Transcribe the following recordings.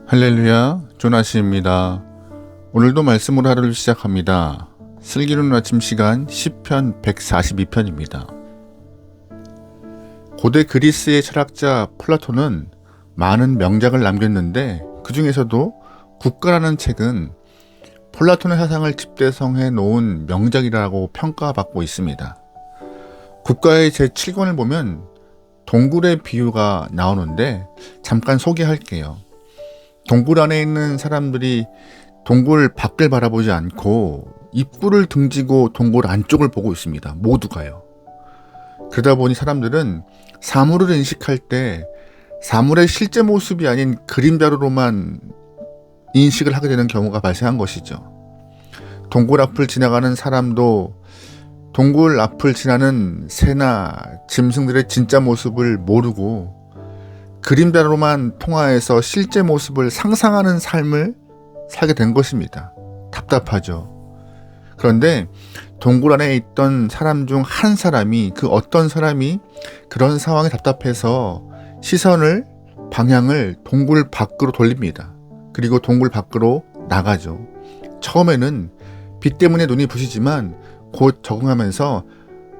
할렐루야, 조나시입니다. 오늘도 말씀으로 하루를 시작합니다. 슬기로운 아침 시간 시편 142편입니다. 고대 그리스의 철학자 플라톤은 많은 명작을 남겼는데 그 중에서도 국가라는 책은 플라톤의 사상을 집대성해 놓은 명작이라고 평가받고 있습니다. 국가의 제7권을 보면 동굴의 비유가 나오는데 잠깐 소개할게요. 동굴 안에 있는 사람들이 동굴 밖을 바라보지 않고 입구를 등지고 동굴 안쪽을 보고 있습니다. 모두가요. 그러다 보니 사람들은 사물을 인식할 때 사물의 실제 모습이 아닌 그림자로만 인식을 하게 되는 경우가 발생한 것이죠. 동굴 앞을 지나가는 사람도 동굴 앞을 지나는 새나 짐승들의 진짜 모습을 모르고 그림자로만 통하여서 실제 모습을 상상하는 삶을 살게 된 것입니다. 답답하죠. 그런데 동굴 안에 있던 사람 중 한 사람이, 그 어떤 사람이 그런 상황에 답답해서 시선을, 방향을 동굴 밖으로 돌립니다. 그리고 동굴 밖으로 나가죠. 처음에는 빛 때문에 눈이 부시지만 곧 적응하면서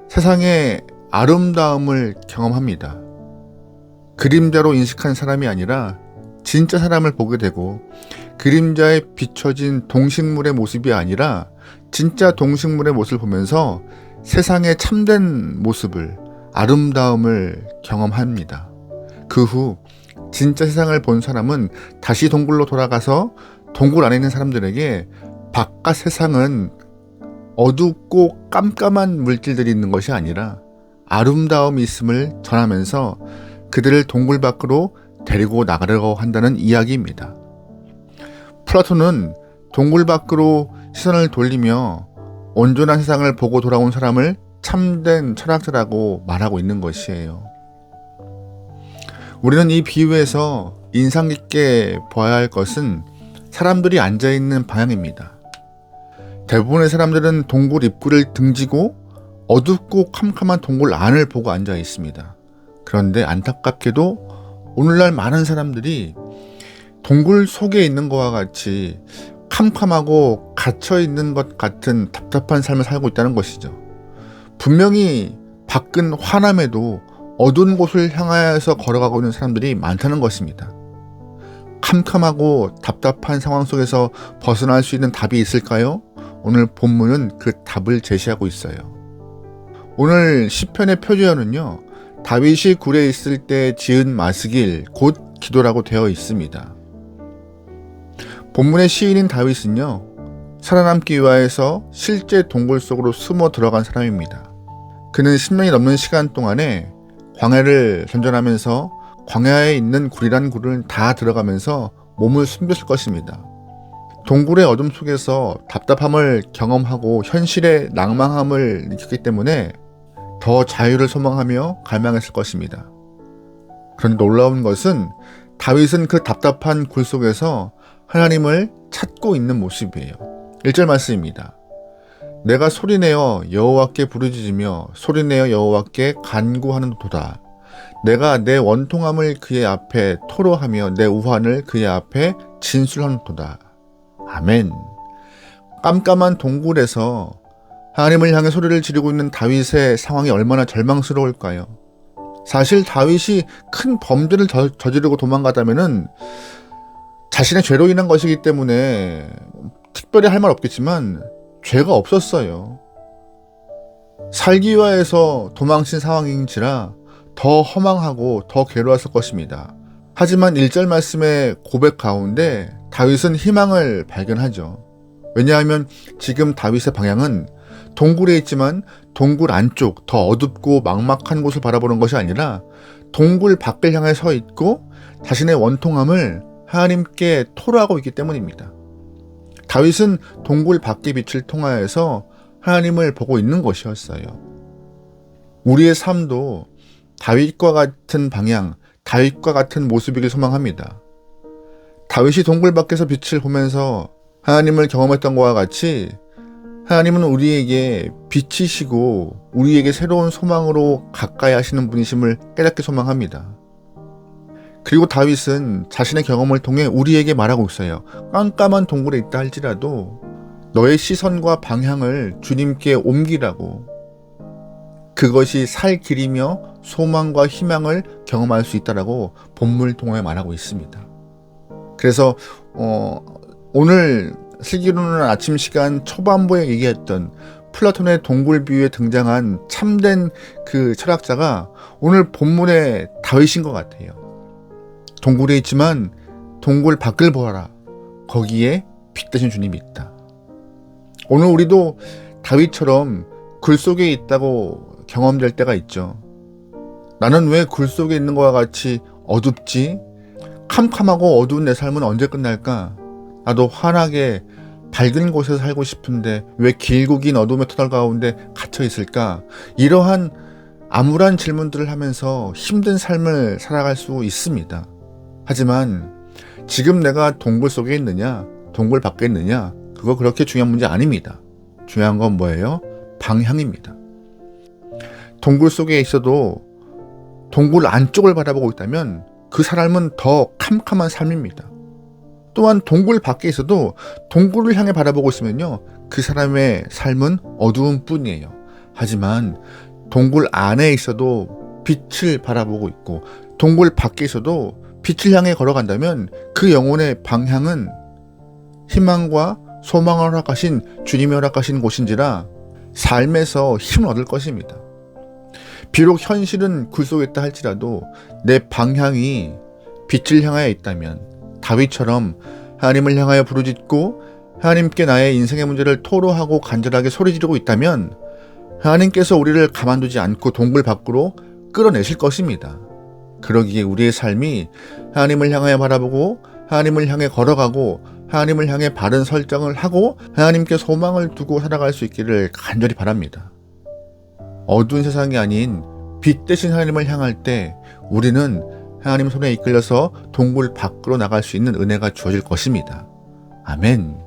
세상의 아름다움을 경험합니다. 그림자로 인식한 사람이 아니라 진짜 사람을 보게 되고, 그림자에 비춰진 동식물의 모습이 아니라 진짜 동식물의 모습을 보면서 세상의 참된 모습을, 아름다움을 경험합니다. 그 후 진짜 세상을 본 사람은 다시 동굴로 돌아가서 동굴 안에 있는 사람들에게 바깥 세상은 어둡고 깜깜한 물질들이 있는 것이 아니라 아름다움이 있음을 전하면서 그들을 동굴 밖으로 데리고 나가려고 한다는 이야기입니다. 플라톤은 동굴 밖으로 시선을 돌리며 온전한 세상을 보고 돌아온 사람을 참된 철학자라고 말하고 있는 것이에요. 우리는 이 비유에서 인상 깊게 보아야 할 것은 사람들이 앉아있는 방향입니다. 대부분의 사람들은 동굴 입구를 등지고 어둡고 캄캄한 동굴 안을 보고 앉아 있습니다. 그런데 안타깝게도 오늘날 많은 사람들이 동굴 속에 있는 것과 같이 캄캄하고 갇혀있는 것 같은 답답한 삶을 살고 있다는 것이죠. 분명히 밖은 환함에도 어두운 곳을 향하여서 걸어가고 있는 사람들이 많다는 것입니다. 캄캄하고 답답한 상황 속에서 벗어날 수 있는 답이 있을까요? 오늘 본문은 그 답을 제시하고 있어요. 오늘 시편의 표제어는요, 다윗이 굴에 있을 때 지은 마스길 곧 기도라고 되어 있습니다. 본문의 시인인 다윗은요, 살아남기 위하여서 실제 동굴 속으로 숨어 들어간 사람입니다. 그는 10년이 넘는 시간 동안에 광야를 전전하면서 광야에 있는 굴이란 굴을 다 들어가면서 몸을 숨겼을 것입니다. 동굴의 어둠 속에서 답답함을 경험하고 현실의 낭망함을 느꼈기 때문에 더 자유를 소망하며 갈망했을 것입니다. 그런데 놀라운 것은 다윗은 그 답답한 굴 속에서 하나님을 찾고 있는 모습이에요. 1절 말씀입니다. 내가 소리내어 여호와께 부르짖으며 소리내어 여호와께 간구하는도다. 내가 내 원통함을 그의 앞에 토로하며 내 우환을 그의 앞에 진술하는도다. 아멘. 깜깜한 동굴에서 하나님을 향해 소리를 지르고 있는 다윗의 상황이 얼마나 절망스러울까요? 사실 다윗이 큰 범죄를 저지르고 도망가다면은 자신의 죄로 인한 것이기 때문에 특별히 할 말 없겠지만 죄가 없었어요. 살기 위하여서 도망친 상황인지라 더 허망하고 더 괴로웠을 것입니다. 하지만 1절 말씀의 고백 가운데 다윗은 희망을 발견하죠. 왜냐하면 지금 다윗의 방향은 동굴에 있지만 동굴 안쪽 더 어둡고 막막한 곳을 바라보는 것이 아니라 동굴 밖을 향해 서 있고 자신의 원통함을 하나님께 토로하고 있기 때문입니다. 다윗은 동굴 밖의 빛을 통하여서 하나님을 보고 있는 것이었어요. 우리의 삶도 다윗과 같은 방향, 다윗과 같은 모습이길 소망합니다. 다윗이 동굴 밖에서 빛을 보면서 하나님을 경험했던 것과 같이 하나님은 우리에게 빛이시고 우리에게 새로운 소망으로 가까이 하시는 분이심을 깨닫게 소망합니다. 그리고 다윗은 자신의 경험을 통해 우리에게 말하고 있어요. 깜깜한 동굴에 있다 할지라도 너의 시선과 방향을 주님께 옮기라고. 그것이 살 길이며 소망과 희망을 경험할 수 있다라고 본문을 통해 말하고 있습니다. 그래서 오늘 슬기로는 아침 시간 초반부에 얘기했던 플라톤의 동굴 비유에 등장한 참된 그 철학자가 오늘 본문의 다윗인 것 같아요. 동굴에 있지만 동굴 밖을 보아라. 거기에 빛 대신 주님이 있다. 오늘 우리도 다윗처럼 굴 속에 있다고 경험될 때가 있죠. 나는 왜 굴 속에 있는 것과 같이 어둡지? 캄캄하고 어두운 내 삶은 언제 끝날까? 나도 환하게 밝은 곳에서 살고 싶은데 왜 길고 긴 어둠의 터널 가운데 갇혀 있을까? 이러한 암울한 질문들을 하면서 힘든 삶을 살아갈 수 있습니다. 하지만 지금 내가 동굴 속에 있느냐, 동굴 밖에 있느냐, 그거 그렇게 중요한 문제 아닙니다. 중요한 건 뭐예요? 방향입니다. 동굴 속에 있어도 동굴 안쪽을 바라보고 있다면 그 사람은 더 캄캄한 삶입니다. 또한 동굴 밖에 있어도 동굴을 향해 바라보고 있으면요, 그 사람의 삶은 어두운 뿐이에요. 하지만 동굴 안에 있어도 빛을 바라보고 있고 동굴 밖에 있어도 빛을 향해 걸어간다면 그 영혼의 방향은 희망과 소망을 허락하신 주님이 허락하신 곳인지라 삶에서 힘을 얻을 것입니다. 비록 현실은 굴 속에 있다 할지라도 내 방향이 빛을 향하여 있다면 다윗처럼 하나님을 향하여 부르짖고 하나님께 나의 인생의 문제를 토로하고 간절하게 소리지르고 있다면 하나님께서 우리를 가만두지 않고 동굴 밖으로 끌어내실 것입니다. 그러기에 우리의 삶이 하나님을 향하여 바라보고 하나님을 향해 걸어가고 하나님을 향해 바른 설정을 하고 하나님께 소망을 두고 살아갈 수 있기를 간절히 바랍니다. 어두운 세상이 아닌 빛 대신 하나님을 향할 때 우리는 하나님 손에 이끌려서 동굴 밖으로 나갈 수 있는 은혜가 주어질 것입니다. 아멘.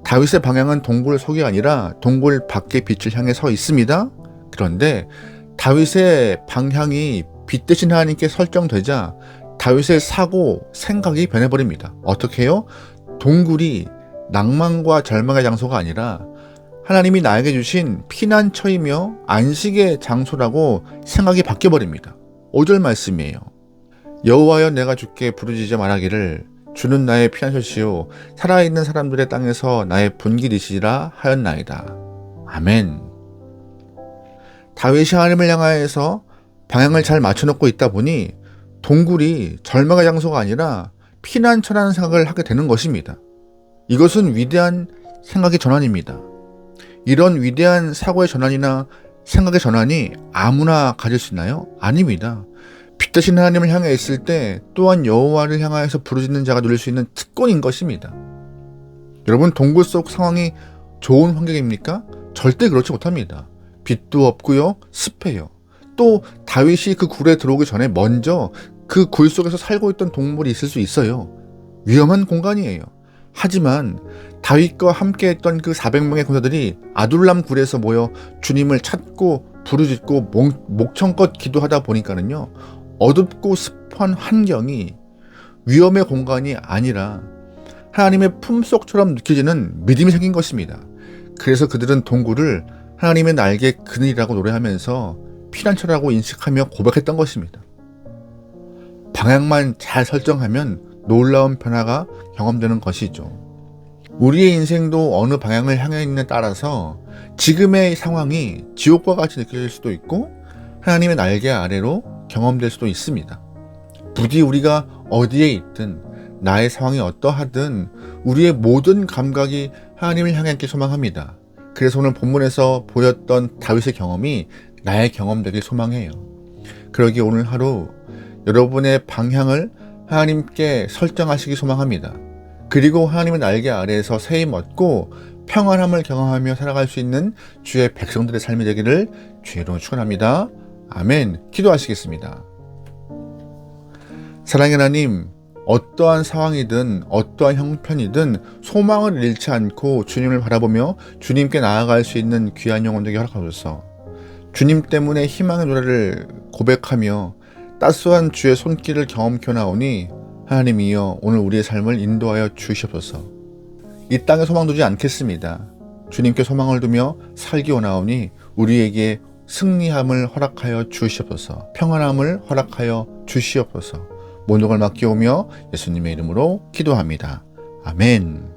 다윗의 방향은 동굴 속이 아니라 동굴 밖의 빛을 향해 서 있습니다. 그런데 다윗의 방향이 빛 대신 하나님께 설정되자 다윗의 사고, 생각이 변해버립니다. 어떻게 해요? 동굴이 낭만과 절망의 장소가 아니라 하나님이 나에게 주신 피난처이며 안식의 장소라고 생각이 바뀌어버립니다. 5절 말씀이에요. 여호와여 내가 주께 부르짖어 말하기를 주는 나의 피난처시요 살아있는 사람들의 땅에서 나의 분길이시라 하였나이다. 아멘. 다윗이 하나님을 향하여서 방향을 잘 맞춰놓고 있다 보니 동굴이 절망의 장소가 아니라 피난처라는 생각을 하게 되는 것입니다. 이것은 위대한 생각의 전환입니다. 이런 위대한 사고의 전환이나 생각의 전환이 아무나 가질 수 있나요? 아닙니다. 빛 대신 하나님을 향해 있을 때 또한 여호와를 향하여서 부르짖는 자가 누릴 수 있는 특권인 것입니다. 여러분, 동굴 속 상황이 좋은 환경입니까? 절대 그렇지 못합니다. 빛도 없고요, 습해요. 또 다윗이 그 굴에 들어오기 전에 먼저 그 굴 속에서 살고 있던 동물이 있을 수 있어요. 위험한 공간이에요. 하지만 다윗과 함께 했던 그 400명의 군사들이 아둘람 굴에서 모여 주님을 찾고 부르짖고 목청껏 기도하다 보니까는요, 어둡고 습한 환경이 위험의 공간이 아니라 하나님의 품속처럼 느껴지는 믿음이 생긴 것입니다. 그래서 그들은 동굴을 하나님의 날개 그늘이라고 노래하면서 피난처라고 인식하며 고백했던 것입니다. 방향만 잘 설정하면 놀라운 변화가 경험되는 것이죠. 우리의 인생도 어느 방향을 향해 있느냐에 따라서 지금의 상황이 지옥과 같이 느껴질 수도 있고 하나님의 날개 아래로 경험될 수도 있습니다. 부디 우리가 어디에 있든 나의 상황이 어떠하든 우리의 모든 감각이 하나님을 향해 있길 소망합니다. 그래서 오늘 본문에서 보였던 다윗의 경험이 나의 경험되길 소망해요. 그러기에 오늘 하루 여러분의 방향을 하나님께 설정하시기 소망합니다. 그리고 하나님의 날개 아래에서 세임 얻고 평안함을 경험하며 살아갈 수 있는 주의 백성들의 삶이 되기를 주의로 축원합니다. 아멘. 기도하시겠습니다. 사랑의 하나님, 어떠한 상황이든 어떠한 형편이든 소망을 잃지 않고 주님을 바라보며 주님께 나아갈 수 있는 귀한 영혼 되게 허락하소서. 주님 때문에 희망의 노래를 고백하며 따스한 주의 손길을 경험케 나오니 하나님이여 오늘 우리의 삶을 인도하여 주시옵소서. 이 땅에 소망 두지 않겠습니다. 주님께 소망을 두며 살기 원하오니 우리에게 승리함을 허락하여 주시옵소서. 평안함을 허락하여 주시옵소서. 모든 걸 맡겨오며 예수님의 이름으로 기도합니다. 아멘.